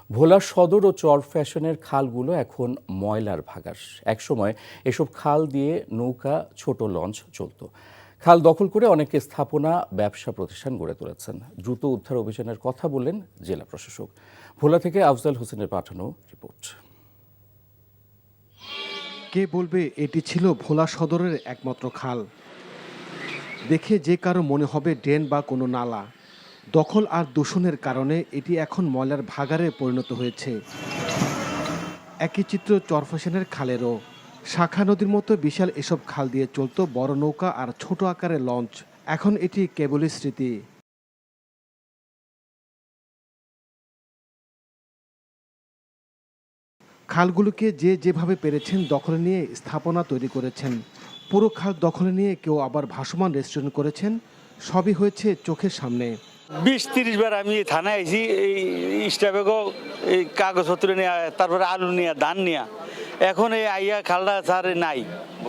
ভোলা সদর ও চরফ্যাশনের খালগুলো এখন ময়লার ভাগার। একসময় এসব খাল দিয়ে নৌকা, ছোট লঞ্চ চলত। খাল দখল করে অনেকে স্থাপনা, ব্যবসা প্রতিষ্ঠান গড়ে তুলেছেন। দ্রুত উদ্ধার অভিযানের কথা বললেন জেলা প্রশাসক। ভোলা থেকে আফজাল হোসেনের পাঠানো রিপোর্ট। কে বলবে এটি ছিল ভোলা সদরের একমাত্র খাল? দেখে যে কারো মনে হবে ড্রেন বা কোনো নালা। দখল আর দূষণের কারণে এটি এখন ময়লার ভাগারে পরিণত হয়েছে। একই চিত্র চরফ্যাশনের খালেরও। শাখা নদীর মতো বিশাল এসব খাল দিয়ে চলত বড় নৌকা আর ছোট আকারের লঞ্চ। এখন এটি কেবলই স্মৃতি। খালগুলোকে যে যেভাবে পেরেছেন দখলে নিয়ে স্থাপনা তৈরি করেছেন। পুরো খাল দখলে নিয়ে কেউ আবার ভাসমান রেস্টুরেন্ট করেছেন। সবই হয়েছে চোখের সামনে। 20-30 বার আমি থানায় আইছি, এই স্টাফেও এই কাগজপত্র নিয়ে, তারপরে আলু নিয়ে, ধান নিয়ে। এখন এই আইয়া খালটা স্যার নাই।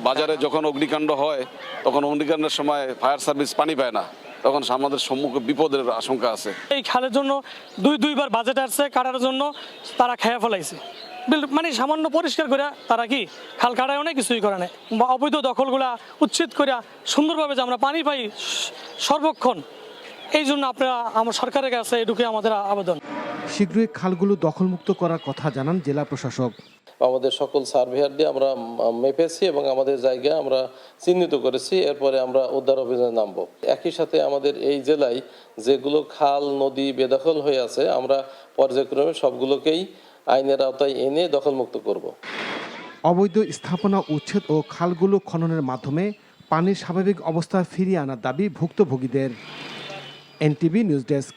বাজারে যখন অগ্নিকাণ্ড হয় তখন অগ্নিকাণ্ডের সময় ফায়ার সার্ভিস পানি পায় না, তখন আমাদের সম্মুখে বিপদের আশঙ্কা আছে। এই খালের জন্য দুইবার বাজেট আসছে কাটার জন্য, তারা খেয়ে ফেলাইছে। মানে সামান্য পরিষ্কার করে তারা কি খাল কাটায় অনেক কিছুই করে না। অবৈধ দখলগুলা উচ্ছেদ করে সুন্দরভাবে যে আমরা পানি পাই সর্বক্ষণ, এই জন্য আপনারা আমার সরকারের কাছে এটুকু আমাদের আবেদন। শীঘ্রই খালগুলো দখলমুক্ত করার কথা জানান জেলা প্রশাসক। আমাদের সকল সার্ভেয়ার দিয়ে আমরা মেপেছি এবং আমাদের জায়গায় আমরা চিহ্নিত করেছি। এরপরে আমরা উদ্ধার অভিযানে নামবো। একই সাথে আমাদের এই জেলায় যেগুলো খাল, নদী বেদখল হয়ে আছে, আমরা পর্যায়ক্রমে সবগুলোকেই আইনের আওতায় এনে দখলমুক্ত করব। অবৈধ স্থাপনা উচ্ছেদ ও খালগুলো খননের মাধ্যমে পানির স্বাভাবিক অবস্থা ফিরিয়ে আনার দাবি ভুক্তভোগীদের। NTV news desk.